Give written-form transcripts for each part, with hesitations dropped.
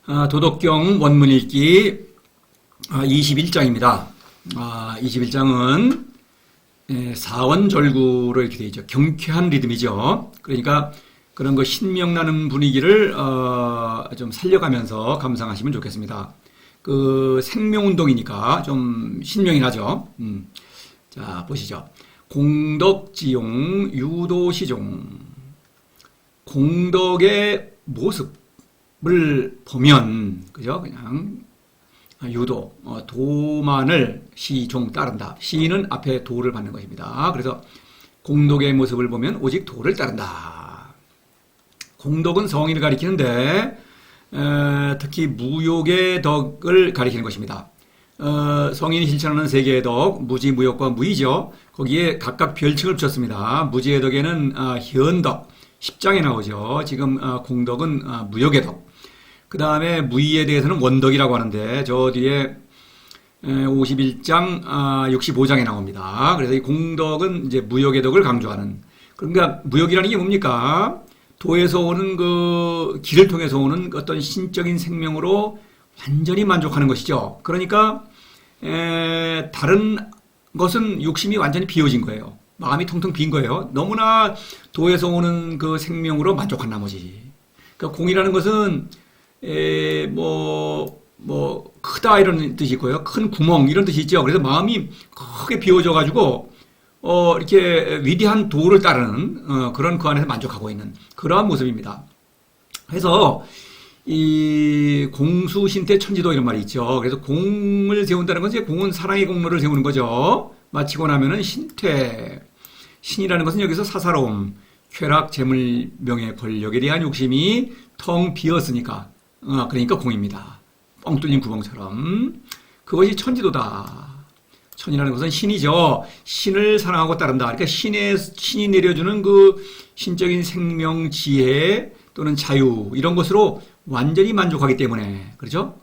도덕경 원문 읽기 21장입니다. 21장은 사원절구로 이렇게 되어 있죠. 경쾌한 리듬이죠. 그러니까 그런 거 신명나는 분위기를 좀 살려가면서 감상하시면 좋겠습니다. 그 생명운동이니까 좀 신명이 나죠. 자, 보시죠. 공덕지용 유도시종. 공덕의 모습을 보면, 그죠? 그냥 유도, 도만을 시종 따른다. 시는 앞에 도를 받는 것입니다. 그래서 공덕의 모습을 보면 오직 도를 따른다. 공덕은 성의를 가리키는데 특히 무욕의 덕을 가리키는 것입니다. 성인이 실천하는 세 개의 덕, 무지, 무욕과 무의죠. 거기에 각각 별칭을 붙였습니다. 무지의 덕에는 현덕, 10장에 나오죠. 지금 공덕은 무욕의 덕. 그 다음에 무의에 대해서는 원덕이라고 하는데 저 뒤에 51장, 65장에 나옵니다. 그래서 이 공덕은 이제 무욕의 덕을 강조하는. 그러니까 무욕이라는 게 뭡니까? 도에서 오는 그 길을 통해서 오는 어떤 신적인 생명으로 완전히 만족하는 것이죠. 그러니까 다른 것은 욕심이 완전히 비워진 거예요. 마음이 텅텅 빈 거예요. 너무나 도에서 오는 그 생명으로 만족한 나머지. 그러니까 공이라는 것은 크다 이런 뜻이 있고요. 큰 구멍 이런 뜻이 있죠. 그래서 마음이 크게 비워져 가지고 이렇게 위대한 도를 따르는 그런 그 안에서 만족하고 있는 그러한 모습입니다. 그래서 이 공수신태 천지도 이런 말이 있죠. 그래서 공을 세운다는 것은 공은 사랑의 공로를 세우는 거죠. 마치고 나면은 신퇴. 신이라는 것은 여기서 사사로움, 쾌락, 재물, 명예, 권력에 대한 욕심이 텅 비었으니까 그러니까 공입니다. 뻥 뚫린 구멍처럼. 그것이 천지도다. 천이라는 것은 신이죠. 신을 사랑하고 따른다. 그러니까 신이 내려주는 그 신적인 생명, 지혜 또는 자유 이런 것으로 완전히 만족하기 때문에 그렇죠?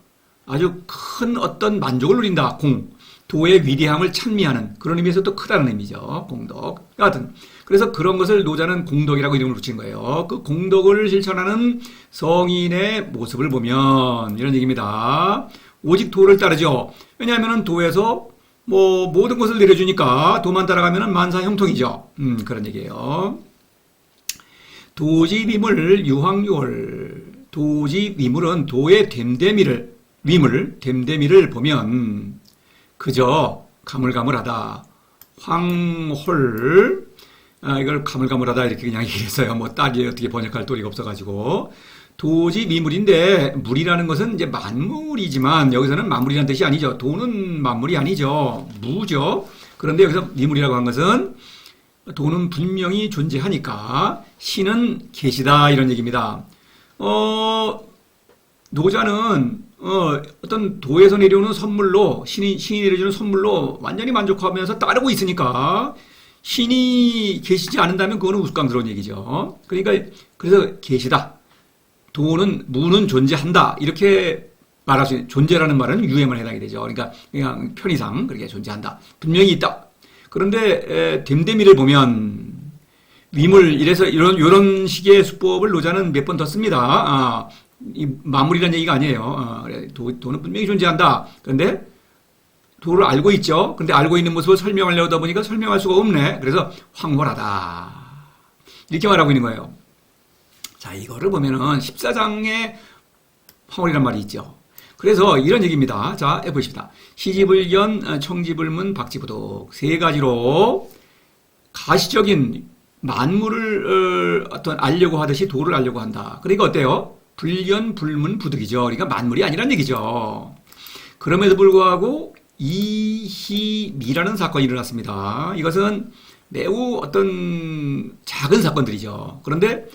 아주 큰 어떤 만족을 누린다. 공. 도의 위대함을 찬미하는 그런 의미에서 또 크다는 의미죠. 공덕. 여하튼 그래서 그런 것을 노자는 공덕이라고 이름을 붙인 거예요. 그 공덕을 실천하는 성인의 모습을 보면 이런 얘기입니다. 오직 도를 따르죠. 왜냐하면 도에서 모든 것을 내려주니까 도만 따라가면 만사형통이죠. 그런 얘기예요. 도지위물 유황유월. 도지위물은 도의 됨됨이를 보면 그저 가물가물하다. 황홀. 이걸 가물가물하다 이렇게 그냥 얘기했어요. 딱이 어떻게 번역할 도리가 없어가지고. 도지미물인데 물이라는 것은 이제 만물이지만 여기서는 만물이라는 뜻이 아니죠. 도는 만물이 아니죠. 무죠. 그런데 여기서 미물이라고 한 것은 도는 분명히 존재하니까 신은 계시다 이런 얘기입니다. 노자는 어떤 도에서 내려오는 선물로 신이 내려주는 선물로 완전히 만족하면서 따르고 있으니까 신이 계시지 않는다면 그거는 우스꽝스러운 얘기죠. 그러니까 그래서 계시다. 무는 존재한다. 이렇게 말할 수 있는 존재라는 말은 유에만 해당이 되죠. 그러니까 그냥 편의상 그렇게 존재한다. 분명히 있다. 그런데 됨됨이를 보면 위물 이래서 이런 식의 수법을 노자는 몇 번 더 씁니다. 이 만물이라는 얘기가 아니에요. 도는 분명히 존재한다. 그런데 도를 알고 있죠. 그런데 알고 있는 모습을 설명하려다 보니까 설명할 수가 없네. 그래서 황홀하다. 이렇게 말하고 있는 거예요. 자, 이거를 보면은 14장에 황홀이란 말이 있죠. 그래서 이런 얘기입니다. 자, 해보십시다. 시지불견, 청지불문, 박지부독 세 가지로 가시적인 만물을 어떤 알려고 하듯이 도를 알려고 한다. 그러니까 어때요? 불견, 불문, 부득이죠. 그러니까 만물이 아니란 얘기죠. 그럼에도 불구하고 이희미라는 사건이 일어났습니다. 이것은 매우 어떤 작은 사건들이죠. 그런데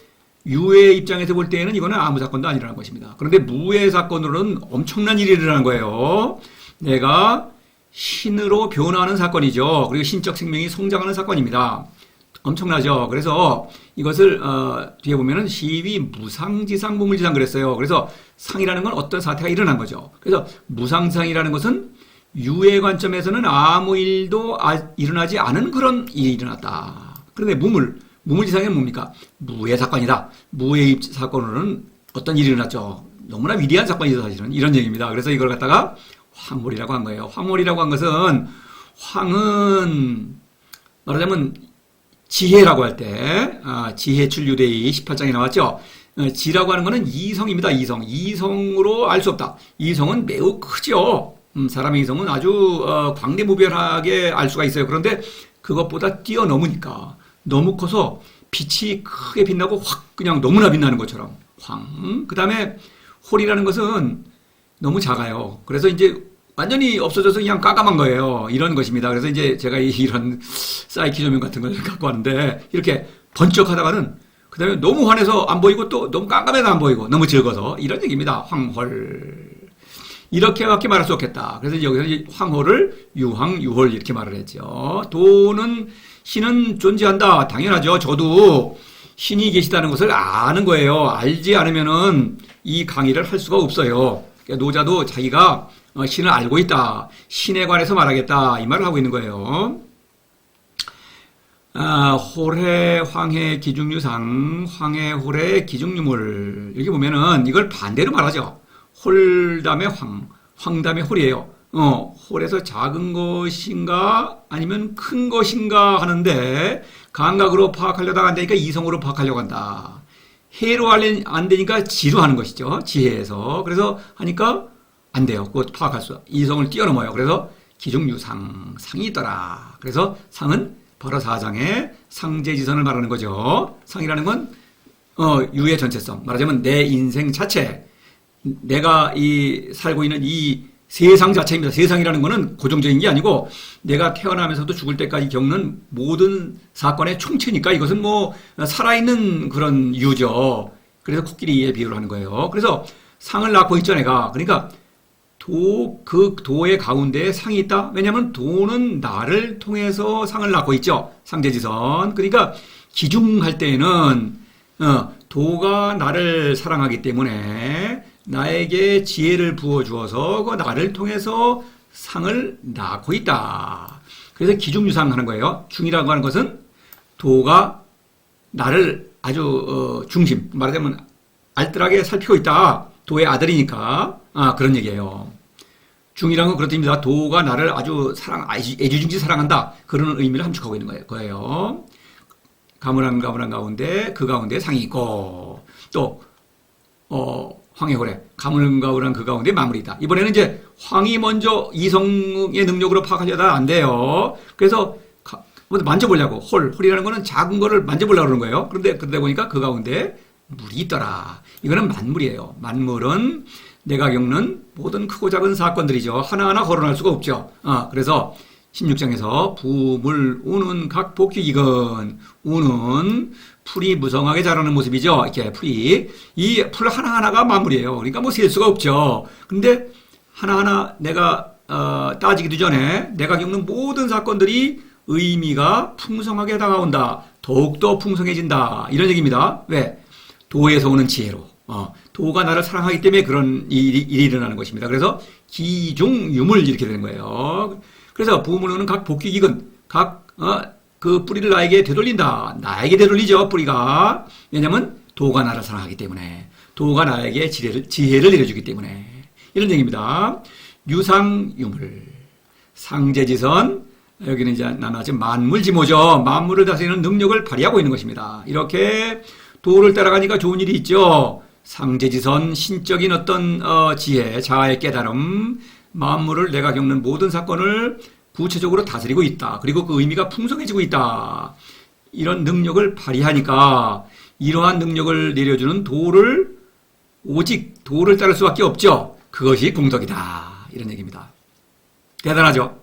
유의 입장에서 볼 때에는 이거는 아무 사건도 아니라는 것입니다. 그런데 무의 사건으로는 엄청난 일이 일어난 거예요. 내가 신으로 변화하는 사건이죠. 그리고 신적 생명이 성장하는 사건입니다. 엄청나죠. 그래서 이것을 뒤에 보면은 시위 무상지상 무물지상 그랬어요. 그래서 상이라는 건 어떤 사태가 일어난 거죠. 그래서 무상상이라는 것은 유의 관점에서는 아무 일도 일어나지 않은 그런 일이 일어났다. 그런데 무물지상은 뭡니까? 무의 사건이다. 무의 사건으로는 어떤 일이 일어났죠. 너무나 위대한 사건이죠, 사실은. 이런 얘기입니다. 그래서 이걸 갖다가 황홀이라고 한 거예요. 황홀이라고 한 것은, 황은 말하자면 지혜라고 할 때, 지혜출 유대의 18장에 나왔죠. 지라고 하는 것은 이성입니다. 이성. 이성으로 알 수 없다. 이성은 매우 크죠. 사람의 이성은 아주 광대무변하게 알 수가 있어요. 그런데 그것보다 뛰어넘으니까 너무 커서 빛이 크게 빛나고 확 그냥 너무나 빛나는 것처럼 황. 그 다음에 홀이라는 것은 너무 작아요. 그래서 이제 완전히 없어져서 그냥 깜깜한 거예요. 이런 것입니다. 그래서 이제 제가 이런 사이키 조명 같은 걸 갖고 왔는데 이렇게 번쩍하다가는 그 다음에 너무 환해서 안 보이고 또 너무 깜깜해서 안 보이고 너무 적어서 이런 얘기입니다. 황홀. 이렇게밖에 말할 수 없겠다. 그래서 여기서 이제 황홀을 유황, 유홀 이렇게 말을 했죠. 도는 신은 존재한다. 당연하죠. 저도 신이 계시다는 것을 아는 거예요. 알지 않으면은 이 강의를 할 수가 없어요. 그러니까 노자도 자기가 신을 알고 있다. 신에 관해서 말하겠다. 이 말을 하고 있는 거예요. 홀해, 황해, 기중유상, 황해, 홀해, 기중유물. 이렇게 보면은 이걸 반대로 말하죠. 홀 다음에 황 다음에 홀이에요. 홀에서 작은 것인가 아니면 큰 것인가 하는데 감각으로 파악하려다가 안 되니까 이성으로 파악하려고 한다. 해로 안 되니까 지로 하는 것이죠. 지혜에서. 그래서 하니까 안 돼요. 그거 파악할 수. 이성을 뛰어넘어요. 그래서 기중유상, 상이 있더라. 그래서 상은 바로 사장의 상제지선을 말하는 거죠. 상이라는 건 유의 전체성. 말하자면 내 인생 자체. 내가 살고 있는 이 세상 자체입니다. 세상이라는 것은 고정적인 게 아니고 내가 태어나면서도 죽을 때까지 겪는 모든 사건의 총체니까 이것은 뭐 살아있는 그런 유죠. 그래서 코끼리에 비유를 하는 거예요. 그래서 상을 낳고 있죠, 내가. 그러니까 그 도의 가운데에 상이 있다. 왜냐하면 도는 나를 통해서 상을 낳고 있죠. 상제지선. 그러니까 기중할 때에는 도가 나를 사랑하기 때문에 나에게 지혜를 부어주어서 그 나를 통해서 상을 낳고 있다. 그래서 기중유상 하는 거예요. 중이라고 하는 것은 도가 나를 아주 중심, 말하자면 알뜰하게 살피고 있다. 도의 아들이니까 그런 얘기예요. 중이라는 건 그렇답니다. 도가 나를 아주 애지중지 사랑한다. 그런 의미를 함축하고 있는 거예요. 가물한 가운데 그 가운데 상이 있고 또 황해홀에 가물가물한 그 가운데 마무리 있다. 이번에는 이제 황이 먼저 이성의 능력으로 파악하려다 안 돼요. 그래서 만져보려고 홀이라는 거는 작은 거를 만져보려고 그러는 거예요. 그런데 보니까 그 가운데 물이 있더라. 이거는 만물이에요. 만물은 내가 겪는 모든 크고 작은 사건들이죠. 하나하나 거론할 수가 없죠. 그래서 16장에서 부물 우는 각 복귀기근 우는 풀이 무성하게 자라는 모습이죠. 이렇게 풀이 이 풀 하나하나가 만물이에요. 그러니까 뭐 셀 수가 없죠. 근데 하나하나 내가 따지기도 전에 내가 겪는 모든 사건들이 의미가 풍성하게 다가온다. 더욱더 풍성해진다. 이런 얘기입니다. 왜? 도에서 오는 지혜로. 도가 나를 사랑하기 때문에 그런 일이 일어나는 것입니다. 그래서 기중유물 이렇게 되는 거예요. 그래서 부물은 각 복귀기근 그 뿌리를 나에게 되돌린다. 나에게 되돌리죠, 뿌리가. 왜냐면 도가 나를 사랑하기 때문에. 도가 나에게 지혜를 내려주기 때문에. 이런 얘기입니다. 유상유물. 상제지선. 여기는 이제 나눠진 만물지모죠. 만물을 다스리는 능력을 발휘하고 있는 것입니다. 이렇게 도를 따라가니까 좋은 일이 있죠. 상제지선, 신적인 어떤 지혜, 자아의 깨달음, 만물을 내가 겪는 모든 사건을 구체적으로 다스리고 있다. 그리고 그 의미가 풍성해지고 있다. 이런 능력을 발휘하니까 이러한 능력을 내려주는 도를 오직 도를 따를 수밖에 없죠. 그것이 공덕이다. 이런 얘기입니다. 대단하죠?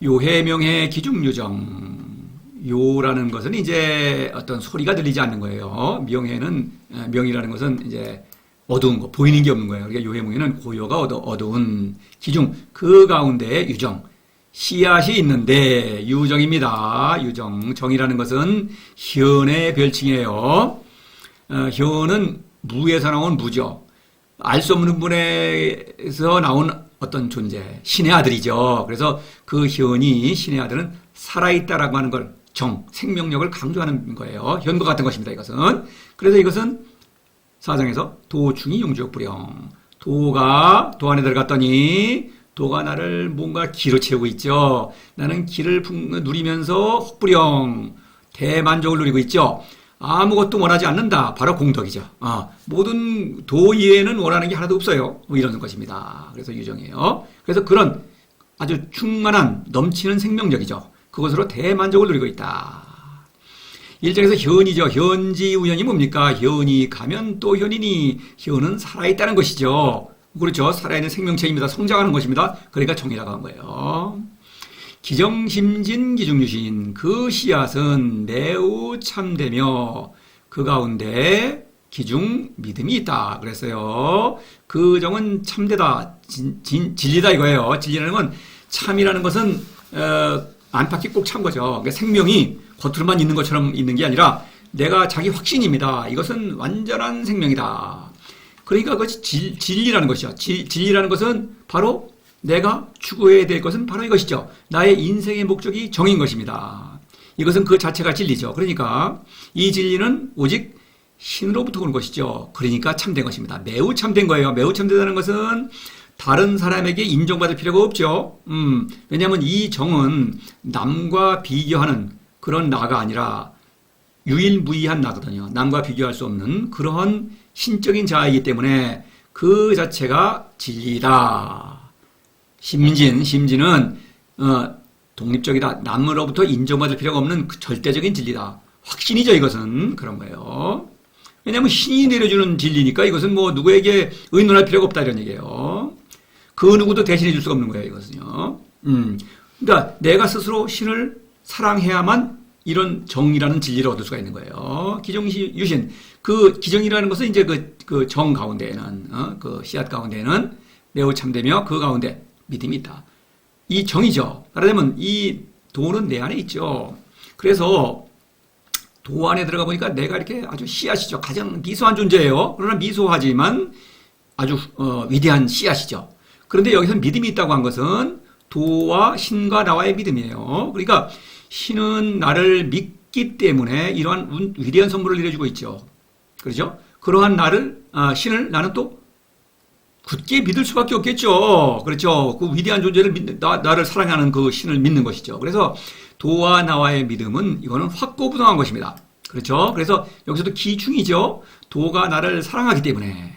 요해, 명해, 기중유정. 요라는 것은 이제 어떤 소리가 들리지 않는 거예요. 명이라는 것은 이제 어두운 거, 보이는 게 없는 거예요. 그러니까 요해, 명해는 고요가 어두운 기중, 그 가운데에 유정. 씨앗이 있는데 유정입니다. 유정. 정이라는 것은 현의 별칭이에요. 현은 무에서 나온 무죠. 알 수 없는 분에서 나온 어떤 존재, 신의 아들이죠. 그래서 그 현이, 신의 아들은 살아있다라고 하는 걸 생명력을 강조하는 거예요. 현과 같은 것입니다. 이것은. 그래서 이것은 사장에서 도충이 용주역불영. 도 안에 들어갔더니 도가 나를 뭔가 기로 채우고 있죠. 나는 기를 누리면서 헛불영 대만족을 누리고 있죠. 아무것도 원하지 않는다. 바로 공덕이죠. 모든 도 이외에는 원하는 게 하나도 없어요. 뭐 이런 것입니다. 그래서 유정이에요. 그래서 그런 아주 충만한 넘치는 생명력이죠. 그것으로 대만족을 누리고 있다. 일정에서 현이죠. 현지 우현이 뭡니까? 현이 가면 또 현이니 현은 살아있다는 것이죠. 그렇죠. 살아있는 생명체입니다. 성장하는 것입니다. 그러니까 정이라고 한 거예요. 기정심진 기중유신 그 씨앗은 매우 참되며 그 가운데 기중 믿음이 있다 그랬어요. 그 정은 참되다 진리다 이거예요. 진리라는 건 참이라는 것은 안팎이 꼭 참 거죠. 그러니까 생명이 겉으로만 있는 것처럼 있는 게 아니라 내가 자기 확신입니다. 이것은 완전한 생명이다. 그러니까 그것이 진리라는 것이죠. 진리라는 것은 바로 내가 추구해야 될 것은 바로 이것이죠. 나의 인생의 목적이 정인 것입니다. 이것은 그 자체가 진리죠. 그러니까 이 진리는 오직 신으로부터 오는 것이죠. 그러니까 참된 것입니다. 매우 참된 거예요. 매우 참되다는 것은 다른 사람에게 인정받을 필요가 없죠. 왜냐하면 이 정은 남과 비교하는 그런 나가 아니라 유일무이한 나거든요. 남과 비교할 수 없는 그러한 신적인 자이기 때문에 그 자체가 진리다. 심진은 독립적이다. 남으로부터 인정받을 필요가 없는 그 절대적인 진리다. 확신이죠. 이것은 그런 거예요. 왜냐하면 신이 내려주는 진리니까 이것은 뭐 누구에게 의논할 필요가 없다 이런 얘기예요. 그 누구도 대신해 줄 수가 없는 거예요. 이것은요. 그러니까 내가 스스로 신을 사랑해야만 이런 정이라는 진리를 얻을 수가 있는 거예요. 기정유신 그 기정이라는 것은 이제 그 정 가운데에는 그 씨앗 가운데에는 매우 참되며 그 가운데 믿음이 있다. 이 정이죠. 말하자면 이 도는 내 안에 있죠. 그래서 도 안에 들어가 보니까 내가 이렇게 아주 씨앗이죠. 가장 미소한 존재예요. 그러나 미소하지만 아주 위대한 씨앗이죠. 그런데 여기서 믿음이 있다고 한 것은 도와 신과 나와의 믿음이에요. 그러니까 신은 나를 믿기 때문에 이러한 위대한 선물을 내려주고 있죠. 그렇죠? 그러한 신을 나는 또 굳게 믿을 수밖에 없겠죠. 그렇죠. 그 위대한 존재를 나를 사랑하는 그 신을 믿는 것이죠. 그래서 도와 나와의 믿음은 이거는 확고부동한 것입니다. 그렇죠. 그래서 여기서도 기중이죠. 도가 나를 사랑하기 때문에.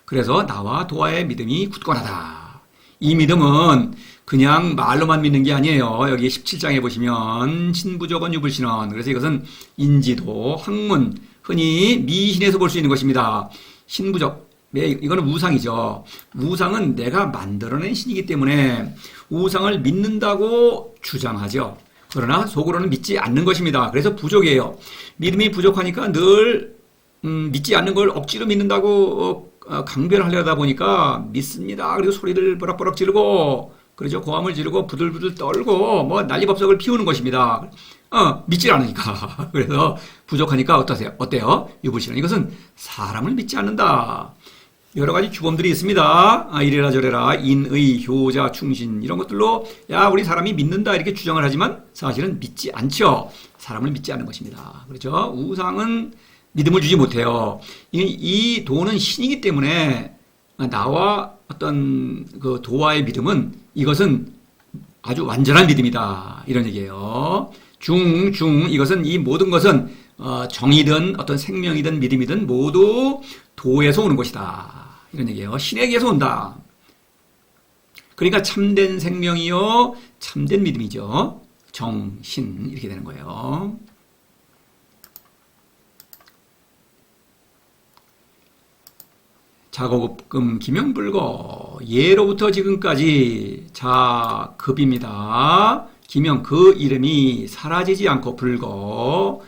그래서 나와 도와의 믿음이 굳건하다. 이 믿음은 그냥 말로만 믿는 게 아니에요. 여기 17장에 보시면 신부조건 유불신원. 그래서 이것은 인지도, 학문, 흔히 미신에서 볼 수 있는 것입니다. 신부적. 이거는 우상이죠. 우상은 내가 만들어낸 신이기 때문에 우상을 믿는다고 주장하죠. 그러나 속으로는 믿지 않는 것입니다. 그래서 부족이에요. 믿음이 부족하니까 늘 믿지 않는 걸 억지로 믿는다고 강변하려다 보니까 믿습니다. 그리고 소리를 버럭버럭 지르고 그러죠. 고함을 지르고 부들부들 떨고 뭐 난리법석을 피우는 것입니다. 믿지 않으니까. 그래서 부족하니까 어때요? 유불신은 이것은 사람을 믿지 않는다. 여러 가지 규범들이 있습니다. 이래라 저래라 인의, 효자, 충신 이런 것들로 야 우리 사람이 믿는다 이렇게 주장을 하지만 사실은 믿지 않죠. 사람을 믿지 않는 것입니다. 그렇죠? 우상은 믿음을 주지 못해요. 이 도는 신이기 때문에 나와 어떤 그 도와의 믿음은 이것은 아주 완전한 믿음이다. 이런 얘기예요. 이것은 이 모든 것은 정이든 어떤 생명이든 믿음이든 모두 도에서 오는 것이다. 이런 얘기예요. 신에게서 온다. 그러니까 참된 생명이요. 참된 믿음이죠. 정신 이렇게 되는 거예요. 자고급금 기명불거 예로부터 지금까지 자급입니다. 기명 그 이름이 사라지지 않고 불거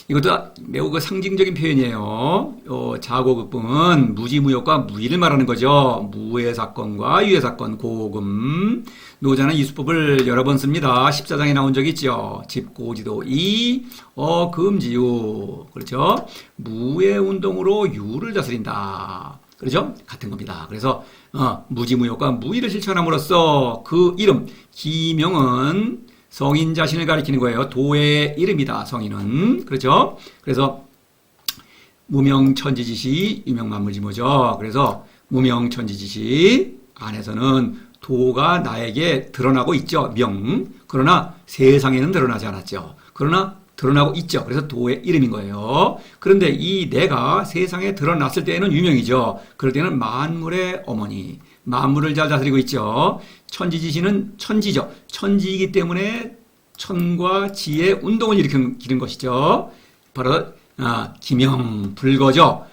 이것도 매우 그 상징적인 표현이에요. 자고급금은 무지무효과 무의를 말하는 거죠. 무의 사건과 유의 사건 고금 노자는 이 수법을 여러 번 씁니다. 14장에 나온 적이 있죠. 집고지도 금지유 그렇죠. 무의 운동으로 유를 다스린다. 그렇죠? 같은 겁니다. 그래서 무지무효과 무의를 실천함으로써 그 이름 기명은 성인 자신을 가리키는 거예요. 도의 이름이다. 성인은. 그렇죠? 그래서 무명천지지시 유명만물지모죠. 그래서 무명천지지시 안에서는 도가 나에게 드러나고 있죠. 명. 그러나 세상에는 드러나지 않았죠. 그러나 드러나고 있죠. 그래서 도의 이름인 거예요. 그런데 이 내가 세상에 드러났을 때에는 유명이죠. 그럴 때는 만물의 어머니. 만물을 잘 다스리고 있죠. 천지지시는 천지죠. 천지이기 때문에 천과 지의 운동을 일으키는 것이죠. 바로 기명, 불거죠.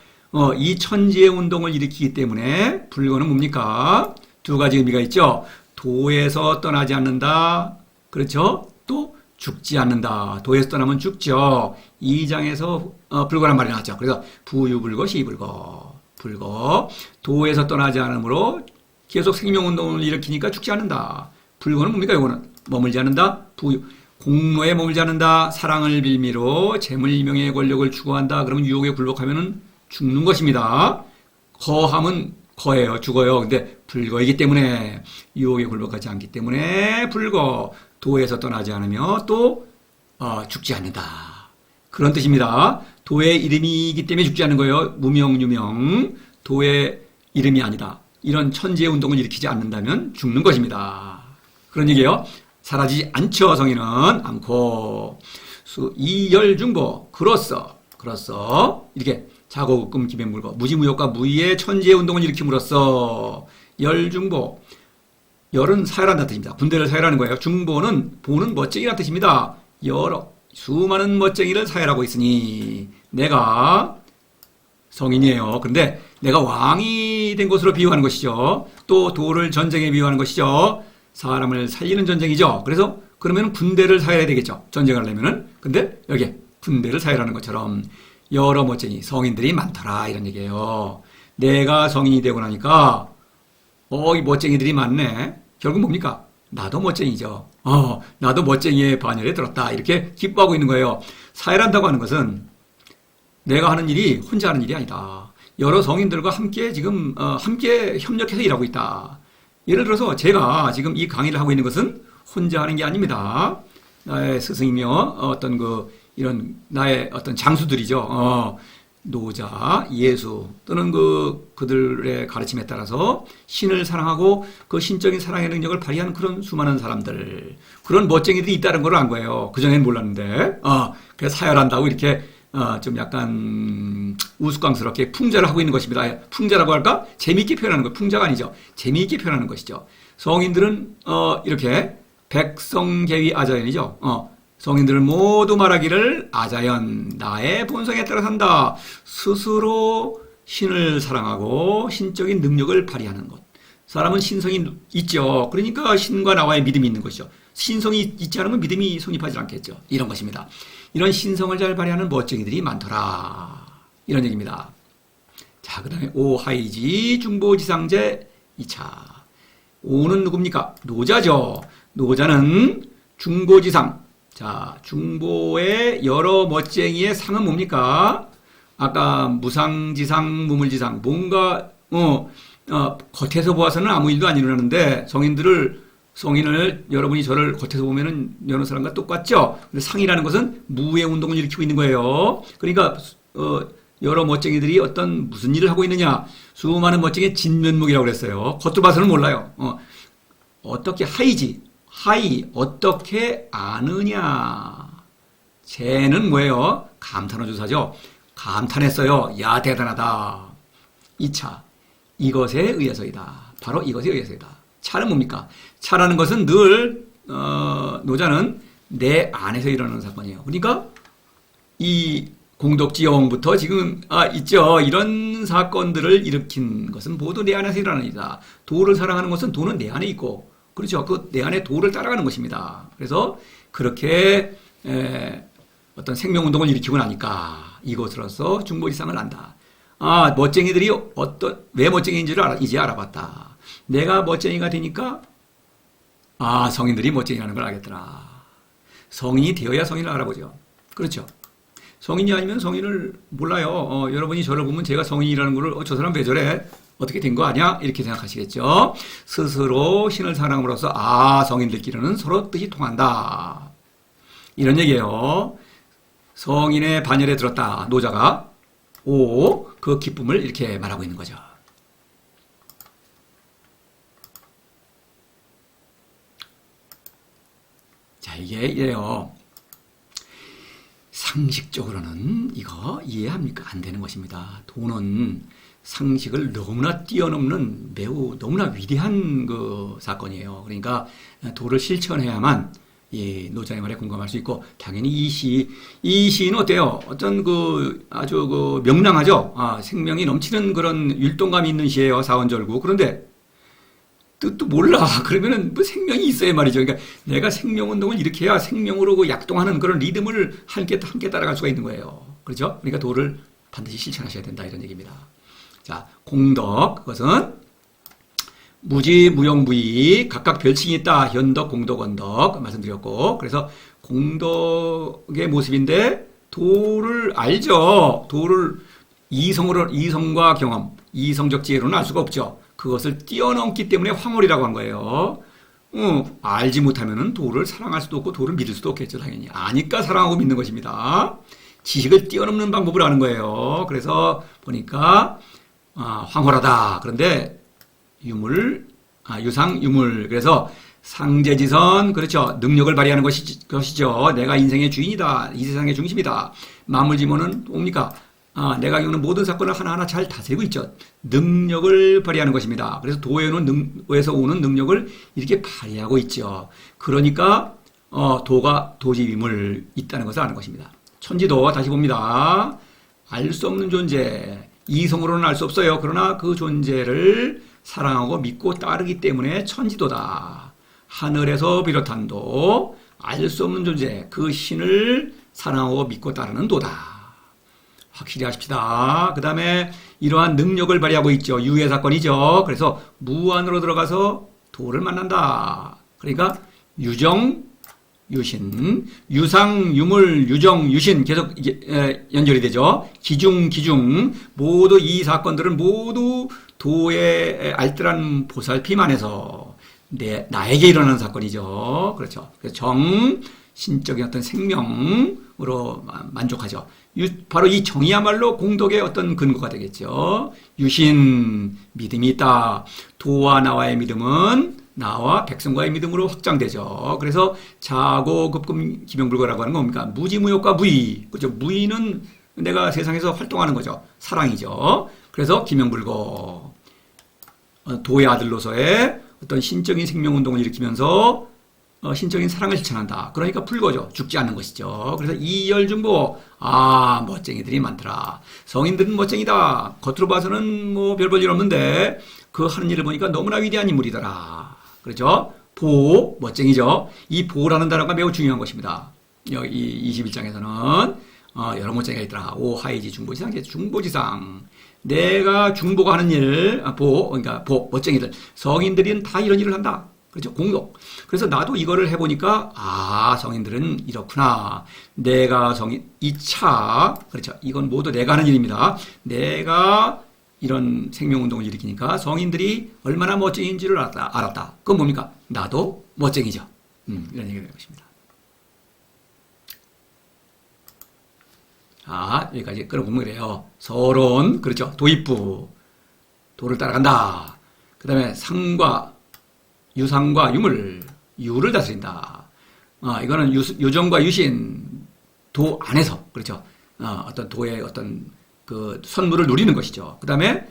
이 천지의 운동을 일으키기 때문에 불거는 뭡니까? 두 가지 의미가 있죠. 도에서 떠나지 않는다. 그렇죠? 또 죽지 않는다. 도에서 떠나면 죽죠. 2장에서 불거란 말이 나왔죠. 그래서 부유불거, 시불거. 불거. 도에서 떠나지 않으므로 계속 생명운동을 일으키니까 죽지 않는다. 불거는 뭡니까? 이거는 머물지 않는다. 부유. 공로에 머물지 않는다. 사랑을 빌미로 재물, 명예, 권력을 추구한다. 그러면 유혹에 굴복하면 죽는 것입니다. 거함은 거예요. 죽어요. 근데 불거이기 때문에 유혹에 굴복하지 않기 때문에 불거. 도에서 떠나지 않으며 또 죽지 않는다. 그런 뜻입니다. 도의 이름이기 때문에 죽지 않는 거예요. 무명유명. 도의 이름이 아니다. 이런 천지의 운동을 일으키지 않는다면 죽는 것입니다. 그런 얘기예요. 사라지지 않죠. 성인은 않고. 이열중보. 그렇소. 이렇게 자고금 기변물거. 무지무욕과 무의의 천지의 운동을 일으킴으로써 열중보. 열은 사열한다는 뜻입니다. 군대를 사열하는 거예요. 중보는 보는 멋쟁이라는 뜻입니다. 여러 수많은 멋쟁이를 사열하고 있으니 내가 성인이에요. 그런데 내가 왕이 된 것으로 비유하는 것이죠. 또 도를 전쟁에 비유하는 것이죠. 사람을 살리는 전쟁이죠. 그래서 그러면 군대를 사열해야 되겠죠. 전쟁을 하려면은. 근데 여기 군대를 사열하는 것처럼 여러 멋쟁이 성인들이 많더라 이런 얘기예요. 내가 성인이 되고 나니까 이 멋쟁이들이 많네. 결국 뭡니까? 나도 멋쟁이죠. 나도 멋쟁이의 반열에 들었다. 이렇게 기뻐하고 있는 거예요. 사열한다고 하는 것은 내가 하는 일이 혼자 하는 일이 아니다. 여러 성인들과 함께 지금 함께 협력해서 일하고 있다. 예를 들어서 제가 지금 이 강의를 하고 있는 것은 혼자 하는 게 아닙니다. 나의 스승이며 이런 나의 어떤 장수들이죠. 노자, 예수 또는 그들의 가르침에 따라서 신을 사랑하고 그 신적인 사랑의 능력을 발휘하는 그런 수많은 사람들, 그런 멋쟁이들이 있다는 걸 안 거예요. 그전에는 몰랐는데, 그래서 사열한다고 이렇게 좀 약간 우스꽝스럽게 풍자를 하고 있는 것입니다. 풍자라고 할까? 재미있게 표현하는 거예요. 풍자가 아니죠. 재미있게 표현하는 것이죠. 성인들은 이렇게 백성계위 아자연이죠. 성인들을 모두 말하기를 아자연, 나의 본성에 따라 산다. 스스로 신을 사랑하고 신적인 능력을 발휘하는 것. 사람은 신성이 있죠. 그러니까 신과 나와의 믿음이 있는 것이죠. 신성이 있지 않으면 믿음이 성립하지 않겠죠. 이런 것입니다. 이런 신성을 잘 발휘하는 멋쟁이들이 많더라. 이런 얘기입니다. 자, 그 다음에 오하이지 중보지상제 2차. 오는 누굽니까? 노자죠. 노자는 중보지상. 자, 중보의 여러 멋쟁이의 상은 뭡니까? 아까 무상지상, 무물지상. 뭔가, 겉에서 보아서는 아무 일도 안 일어나는데 성인을 여러분이 저를 겉에서 보면은 여러 사람과 똑같죠? 근데 상이라는 것은 무의 운동을 일으키고 있는 거예요. 그러니까, 여러 멋쟁이들이 무슨 일을 하고 있느냐? 수많은 멋쟁이의 진면목이라고 그랬어요. 겉으로 봐서는 몰라요. 어떻게 어떻게 아느냐? 쟤는 뭐예요? 감탄어 주사죠. 감탄했어요. 야, 대단하다. 2차. 이것에 의해서이다. 바로 이것에 의해서이다. 차는 뭡니까? 차라는 것은 늘, 노자는 내 안에서 일어나는 사건이에요. 그러니까, 이 공덕지영부터 지금, 있죠. 이런 사건들을 일으킨 것은 모두 내 안에서 일어나는 일이다. 도를 사랑하는 것은 도는 내 안에 있고, 그렇죠. 내 안에 도를 따라가는 것입니다. 그래서 그렇게 어떤 생명운동을 일으키고 나니까 이것으로서 중보지상을 안다. 멋쟁이들이 왜 멋쟁이인지를 이제 알아봤다. 내가 멋쟁이가 되니까 성인들이 멋쟁이라는 걸 알겠더라. 성인이 되어야 성인을 알아보죠. 그렇죠. 성인이 아니면 성인을 몰라요. 여러분이 저를 보면 제가 성인이라는 걸 저 사람 왜 저래? 어떻게 된 거 아니야? 이렇게 생각하시겠죠. 스스로 신을 사랑함으로써 성인들끼리는 서로 뜻이 통한다. 이런 얘기예요. 성인의 반열에 들었다. 노자가 그 기쁨을 이렇게 말하고 있는 거죠. 자, 이게 이래요. 상식적으로는 이거 이해합니까? 안 되는 것입니다. 돈은 상식을 너무나 뛰어넘는 매우 너무나 위대한 그 사건이에요. 그러니까 도를 실천해야만 이 노자의 말에 공감할 수 있고, 당연히 이 시는 어때요? 어떤 그 아주 그 명랑하죠? 생명이 넘치는 그런 율동감이 있는 시예요. 사원절구. 그런데 뜻도 몰라. 그러면은 뭐 생명이 있어야 말이죠. 그러니까 내가 생명운동을 이렇게 해야 생명으로 그 약동하는 그런 리듬을 함께 따라갈 수가 있는 거예요. 그렇죠? 그러니까 도를 반드시 실천하셔야 된다. 이런 얘기입니다. 자, 공덕. 그것은 무지, 무용, 무이 각각 별칭이 있다. 현덕, 공덕, 언덕 말씀드렸고, 그래서 공덕의 모습인데 도를 알죠. 도를 이성과 경험, 이성적 지혜로는 알 수가 없죠. 그것을 뛰어넘기 때문에 황홀이라고 한 거예요. 알지 못하면은 도를 사랑할 수도 없고 도를 믿을 수도 없겠죠. 당연히 아니까 사랑하고 믿는 것입니다. 지식을 뛰어넘는 방법을 아는 거예요. 그래서 보니까 황홀하다. 그런데 유상, 유물. 그래서 상제지선, 그렇죠. 능력을 발휘하는 것이죠. 내가 인생의 주인이다. 이 세상의 중심이다. 만물지모는 뭡니까? 내가 겪는 모든 사건을 하나하나 잘 다스리고 있죠. 능력을 발휘하는 것입니다. 그래서 도에서 오는 능력을 이렇게 발휘하고 있죠. 그러니까, 도가 도지임을 있다는 것을 아는 것입니다. 천지도 다시 봅니다. 알 수 없는 존재. 이성으로는 알 수 없어요. 그러나 그 존재를 사랑하고 믿고 따르기 때문에 천지도다. 하늘에서 비롯한 도, 알 수 없는 존재, 그 신을 사랑하고 믿고 따르는 도다. 확실히 하십시다. 그 다음에 이러한 능력을 발휘하고 있죠. 유해 사건이죠. 그래서 무안으로 들어가서 도를 만난다. 그러니까 유정, 유신, 유상, 유물, 유정, 유신 계속 이게 연결이 되죠. 기중 모두 이 사건들은 모두 도의 알뜰한 보살핌 안에서 나에게 일어나는 사건이죠. 그렇죠. 그래서 신적인 어떤 생명으로 만족하죠. 바로 이 정이야말로 공덕의 어떤 근거가 되겠죠. 유신, 믿음이 있다. 도와 나와의 믿음은 나와 백성과의 믿음으로 확장되죠. 그래서 자고급금 기명불거라고 하는 건 뭡니까? 무지무욕과 무의. 그렇죠. 무의는 내가 세상에서 활동하는 거죠. 사랑이죠. 그래서 기명불거. 도의 아들로서의 어떤 신적인 생명운동을 일으키면서 신적인 사랑을 실천한다. 그러니까 불거죠. 죽지 않는 것이죠. 그래서 이열중보. 멋쟁이들이 많더라. 성인들은 멋쟁이다. 겉으로 봐서는 뭐 별 볼 일 없는데 그 하는 일을 보니까 너무나 위대한 인물이더라. 그렇죠? 보, 멋쟁이죠. 이 보라는 단어가 매우 중요한 것입니다. 이 21장에서는 여러 멋쟁이가 있더라. 오, 하이지, 중보지상, 중보지상. 내가 중보가 하는 일, 그러니까 멋쟁이들. 성인들은 다 이런 일을 한다. 그렇죠? 공덕. 그래서 나도 이거를 해보니까, 성인들은 이렇구나. 내가 그렇죠. 이건 모두 내가 하는 일입니다. 내가 이런 생명운동을 일으키니까 성인들이 얼마나 멋쟁이인지를 알았다. 그건 뭡니까? 나도 멋쟁이죠. 이런 얘기를 하고 있습니다. 여기까지 끌어보면 그래요. 서론, 그렇죠. 도입부. 도를 따라간다. 그 다음에 유상과 유를 다스린다. 이거는 유정과 유신, 도 안에서, 그렇죠. 어떤 도의 어떤 그 선물을 누리는 것이죠. 그 다음에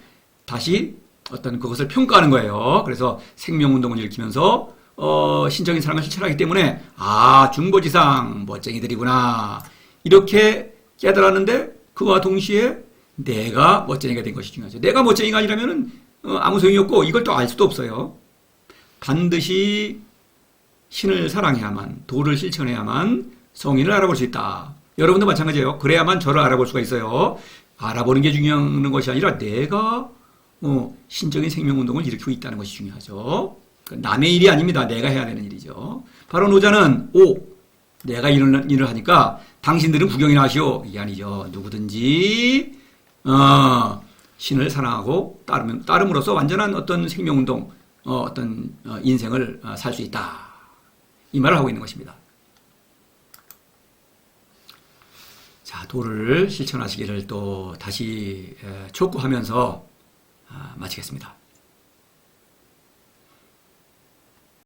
다시 어떤 그것을 평가하는 거예요. 그래서 생명운동을 일으키면서, 신적인 사랑을 실천하기 때문에, 중보지상, 멋쟁이들이구나. 이렇게 깨달았는데, 그와 동시에 내가 멋쟁이가 된 것이 중요하죠. 내가 멋쟁이가 아니라면은, 아무 소용이 없고, 이걸 또 알 수도 없어요. 반드시 신을 사랑해야만, 도를 실천해야만 성인을 알아볼 수 있다. 여러분도 마찬가지예요. 그래야만 저를 알아볼 수가 있어요. 알아보는 게 중요한 것이 아니라 내가 신적인 생명운동을 일으키고 있다는 것이 중요하죠. 남의 일이 아닙니다. 내가 해야 되는 일이죠. 바로 노자는 내가 이런 일을 하니까 당신들은 구경이나 하시오. 이게 아니죠. 누구든지 신을 사랑하고 따름으로써 완전한 어떤 생명운동, 인생을 살 수 있다. 이 말을 하고 있는 것입니다. 자, 도를 실천하시기를 또 다시 촉구하면서 마치겠습니다.